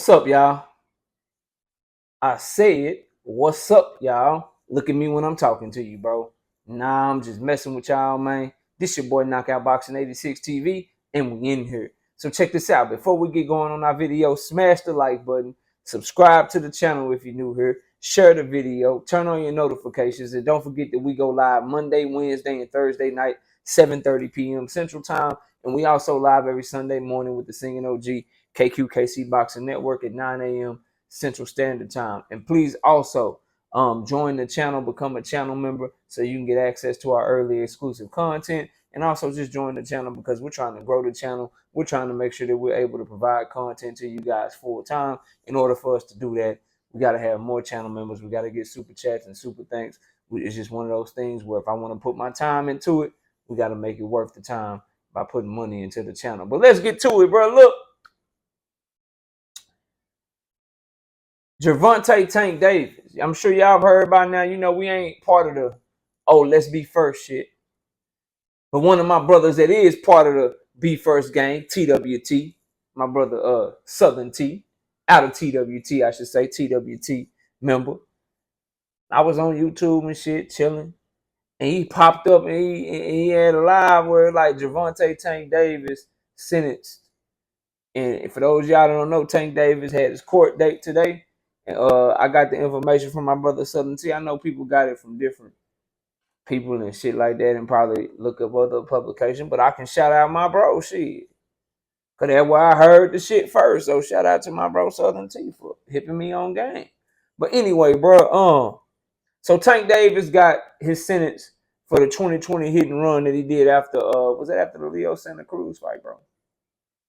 What's up, y'all? I said, what's up, y'all? Look at me when I'm talking to you, bro. Nah, I'm just messing with y'all, man. This your boy Knockout Boxing 86 TV, and we in here. So check this out. Before we get going on our video, smash the like button, subscribe to the channel if you're new here, share the video, turn on your notifications, and don't forget that we go live Monday, Wednesday, and Thursday night, 7:30 p.m. Central Time. And we also live every Sunday morning with the Singing OG KQKC Boxing Network at 9 a.m. Central Standard Time. And please also join the channel, become a channel member so you can get access to our early exclusive content. And also just join the channel because we're trying to grow the channel. We're trying to make sure that we're able to provide content to you guys full time. In order for us to do that, we got to have more channel members. We got to get super chats and super thanks. It's just one of those things where if I want to put my time into it, we got to make it worth the time by putting money into the channel. But let's get to it, bro. Look. Gervonta Tank Davis. I'm sure y'all have heard by now. You know, we ain't part of the, oh, let's be first shit. But one of my brothers that is part of the Be First gang, TWT, my brother Southern T, out of TWT, I should say, TWT member. I was on YouTube and shit, chilling. And he popped up and he had a live where like Gervonta Tank Davis sentenced. And for those y'all that don't know, Tank Davis had his court date today. And I got the information from my brother Southern T. I know people got it from different people and shit like that and probably look up other publications, but I can shout out my bro shit. Cause that's where I heard the shit first. So shout out to my bro Southern T for hipping me on game. But anyway, bro, so Tank Davis got his sentence for the 2020 hit and run that he did after was that after the Leo Santa Cruz fight, bro?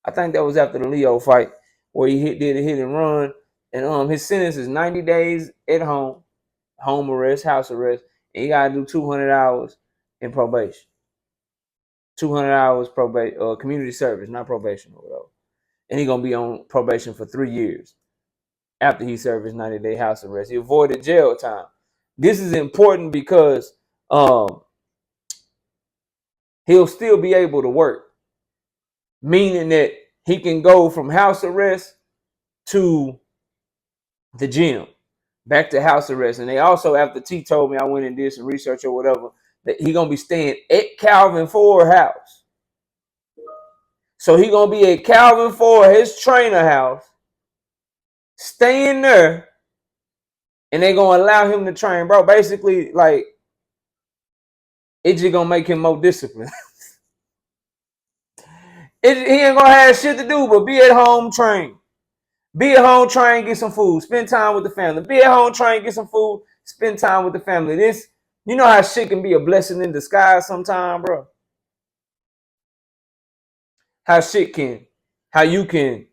I think that was after the Leo fight where he did a hit and run. And his sentence is 90 days at home arrest, house arrest, and you gotta do 200 hours in probation. 200 hours probation, community service, not probation or whatever. And he's gonna be on probation for 3 years after he served his 90-day house arrest. He avoided jail time. This is important because he'll still be able to work, meaning that he can go from house arrest to the gym, back to house arrest. And they also, after T told me, I went and did some research or whatever, that he gonna be staying at Calvin Ford house. So he gonna be at Calvin Ford, his trainer house, staying there, and they gonna allow him to train, bro. Basically, like, it's just gonna make him more disciplined. He ain't gonna have shit to do but be at home, train. Be at home, train, get some food, spend time with the family. Be at home, train, get some food, spend time with the family. This, you know how shit can be a blessing in disguise sometimes, bro. How you can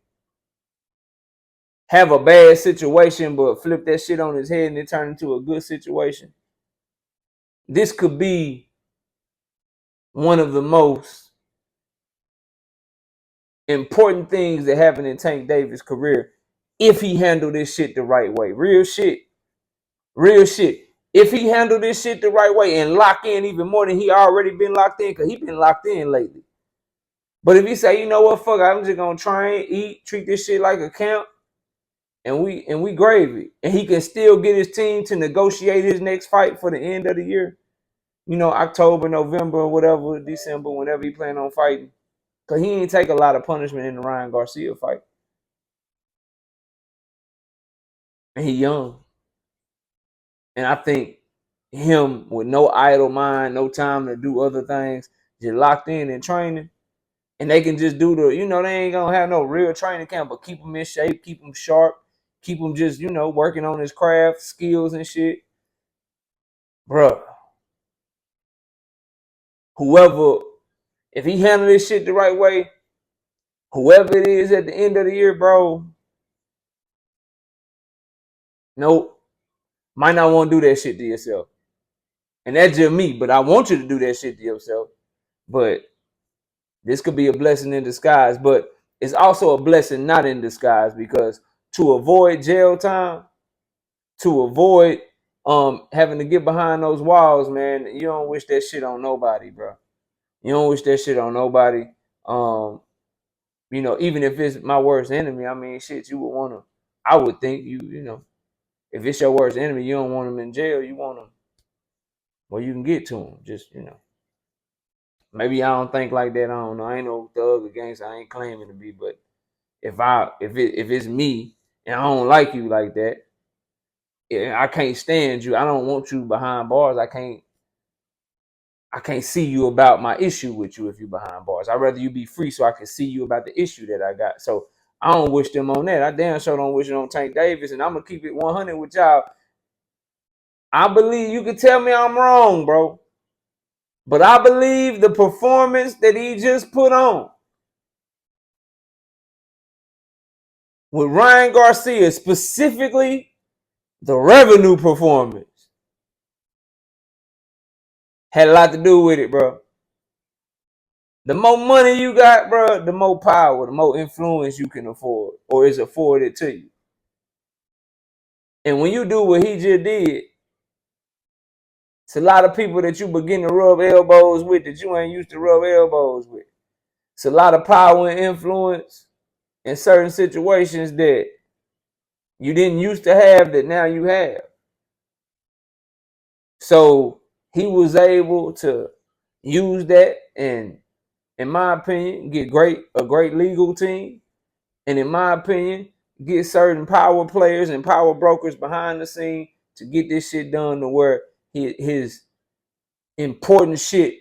have a bad situation but flip that shit on his head and it turn into a good situation. This could be one of the most important things that happened in Tank Davis' career if he handled this shit the right way. Real shit. If he handled this shit the right way and lock in even more than he already been locked in, because he been locked in lately. But if he say, you know what, fuck, I'm just gonna train, eat, treat this shit like a camp, and we gravy, and he can still get his team to negotiate his next fight for the end of the year. You know, October, November, or whatever, December, whenever he plan on fighting. Because he ain't take a lot of punishment in the Ryan Garcia fight. And he young. And I think him with no idle mind, no time to do other things, just locked in and training. And they can just do the, you know, they ain't going to have no real training camp, but keep him in shape, keep him sharp, keep him just, you know, working on his craft, skills and shit. Bruh. Whoever, if he handle this shit the right way, whoever it is at the end of the year, bro, nope, might not want to do that shit to yourself. And that's just me, but I want you to do that shit to yourself. But this could be a blessing in disguise, but it's also a blessing not in disguise, because to avoid jail time, to avoid having to get behind those walls, man, you don't wish that shit on nobody, bro. You don't wish that shit on nobody. You know, even if it's my worst enemy, I mean, shit, you would want to I would think you know, if it's your worst enemy, you don't want him in jail. You want him where you can get to him. Just, you know, maybe I don't think like that. I don't know. I ain't no thug or gangster. I ain't claiming to be, but if it's me and I don't like you like that, I can't stand you. I don't want you behind bars. I can't see you about my issue with you if you behind bars. I'd rather you be free so I can see you about the issue that I got. So I don't wish them on that. I damn sure don't wish it on Tank Davis, and I'm gonna keep it 100 with y'all. I believe you can tell me I'm wrong, bro. But I believe the performance that he just put on with Ryan Garcia, specifically the revenue performance, had a lot to do with it, bro. The more money you got, bro, the more power, the more influence you can afford or is afforded to you. And when you do what he just did, it's a lot of people that you begin to rub elbows with that you ain't used to rub elbows with. It's a lot of power and influence in certain situations that you didn't used to have that now you have. So he was able to use that and, in my opinion, get a great legal team. And in my opinion, get certain power players and power brokers behind the scene to get this shit done to where his important shit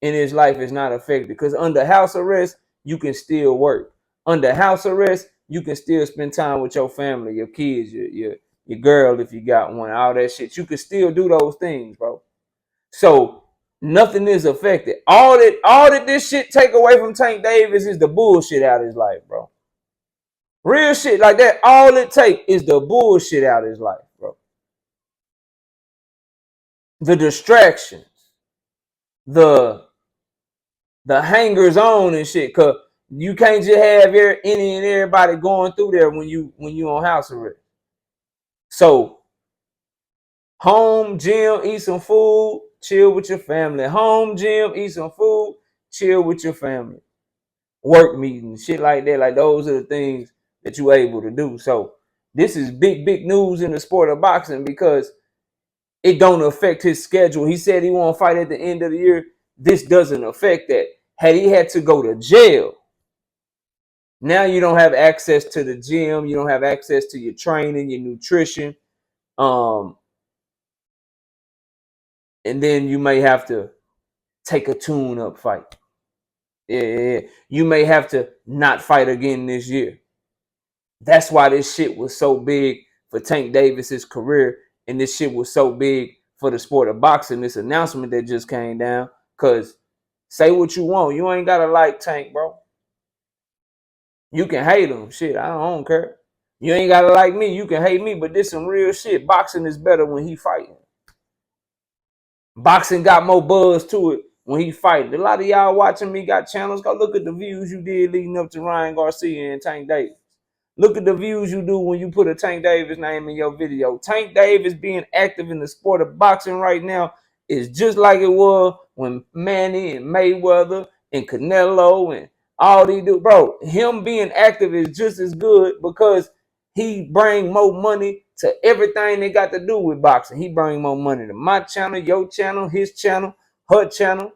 in his life is not affected. Because under house arrest, you can still work. Under house arrest, you can still spend time with your family, your kids, your girl if you got one, all that shit. You can still do those things, bro. So nothing is affected. All that this shit take away from Tank Davis is the bullshit out of his life, bro. Real shit like that. All it take is the bullshit out of his life, bro. The distractions, the hangers on and shit. Cause you can't just have any and everybody going through there when you on house arrest. So home, gym, eat some food, chill with your family. Home, gym, eat some food, chill with your family. Work meetings, shit like that. Like those are the things that you're able to do. So this is big news in the sport of boxing because it don't affect his schedule. He said he won't fight at the end of the year. This doesn't affect that. Had he had to go to jail, now you don't have access to the gym. You don't have access to your training, your nutrition. And then you may have to take a tune-up fight. Yeah. You may have to not fight again this year. That's why this shit was so big for Tank Davis's career, and this shit was so big for the sport of boxing. This announcement that just came down, cause say what you want, you ain't gotta like Tank, bro. You can hate him, shit. I don't care. You ain't gotta like me. You can hate me, but this some real shit. Boxing is better when he fighting. Boxing got more buzz to it when he fighting. A lot of y'all watching me got channels. Go look at the views you did leading up to Ryan Garcia and Tank Davis. Look at the views you do when you put a Tank Davis name in your video. Tank Davis being active in the sport of boxing right now is just like it was when Manny and Mayweather and Canelo and all these dudes. Bro, him being active is just as good because he bring more money to everything they got to do with boxing. He bring more money to my channel, your channel, his channel, her channel.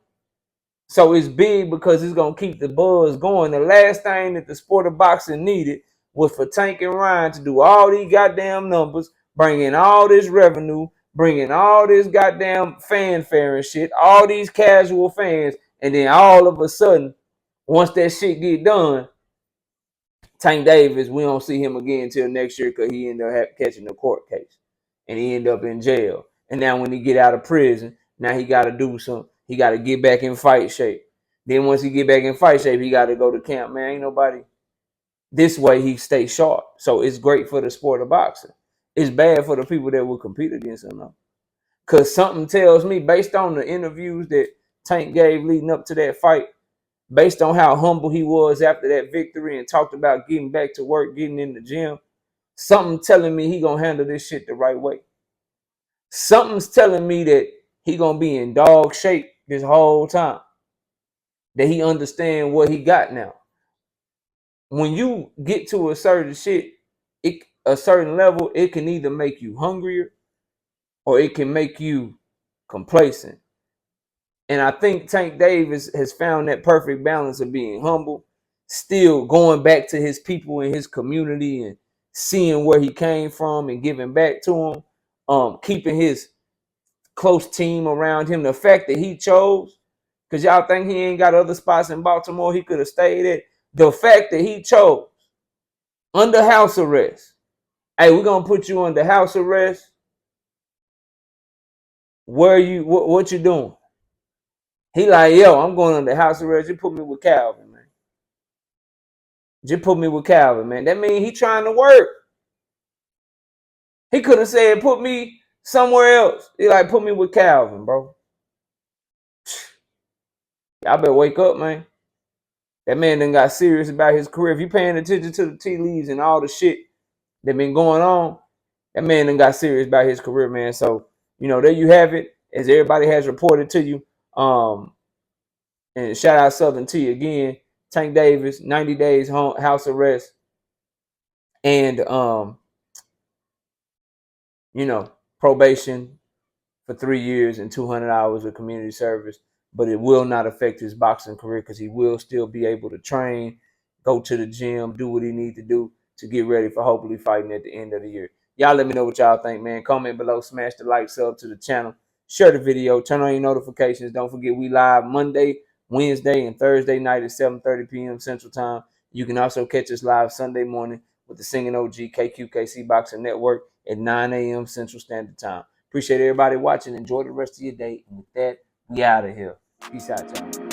So it's big because it's going to keep the buzz going. The last thing that the sport of boxing needed was for Tank and Ryan to do all these goddamn numbers, bring in all this revenue, bring in all this goddamn fanfare and shit, all these casual fans, and then all of a sudden, once that shit get done, Tank Davis, we don't see him again until next year because he ended up catching a court case. And he ended up in jail. And now when he get out of prison, now he got to do something. He got to get back in fight shape. Then once he get back in fight shape, he got to go to camp. Man, ain't nobody. This way he stays sharp. So it's great for the sport of boxing. It's bad for the people that will compete against him though. Because something tells me, based on the interviews that Tank gave leading up to that fight, based on how humble he was after that victory and talked about getting back to work, getting in the gym, something telling me he gonna handle this shit the right way. Something's telling me that he gonna be in dog shape this whole time. That he understand what he got now. When you get to a certain shit, a certain level, it can either make you hungrier or it can make you complacent. And I think Tank Davis has found that perfect balance of being humble, still going back to his people and his community and seeing where he came from and giving back to them, keeping his close team around him. The fact that he chose, because y'all think he ain't got other spots in Baltimore he could have stayed at. The fact that he chose under house arrest. Hey, we're gonna put you under house arrest. Where you what you doing? He like, yo, I'm going under house arrest. You put me with Calvin, man. Just put me with Calvin, man. That means he trying to work. He could have said, put me somewhere else. He like, put me with Calvin, bro. Y'all better wake up, man. That man done got serious about his career. If you paying attention to the tea leaves and all the shit that been going on, that man done got serious about his career, man. So, there you have it. As everybody has reported to you. And shout out Southern T again. Tank Davis, 90 days house arrest. And, probation for 3 years and 200 hours of community service. But it will not affect his boxing career because he will still be able to train, go to the gym, do what he needs to do to get ready for hopefully fighting at the end of the year. Y'all let me know what y'all think, man. Comment below, smash the like, sub to the channel, share the video, turn on your notifications. Don't forget we live Monday, Wednesday, and Thursday night at 7:30 p.m. Central Time. You can also catch us live Sunday morning with the Singing OG KQKC Boxing Network at 9 a.m. Central Standard Time. Appreciate everybody watching. Enjoy the rest of your day. And with that, we out of here. Peace out, y'all.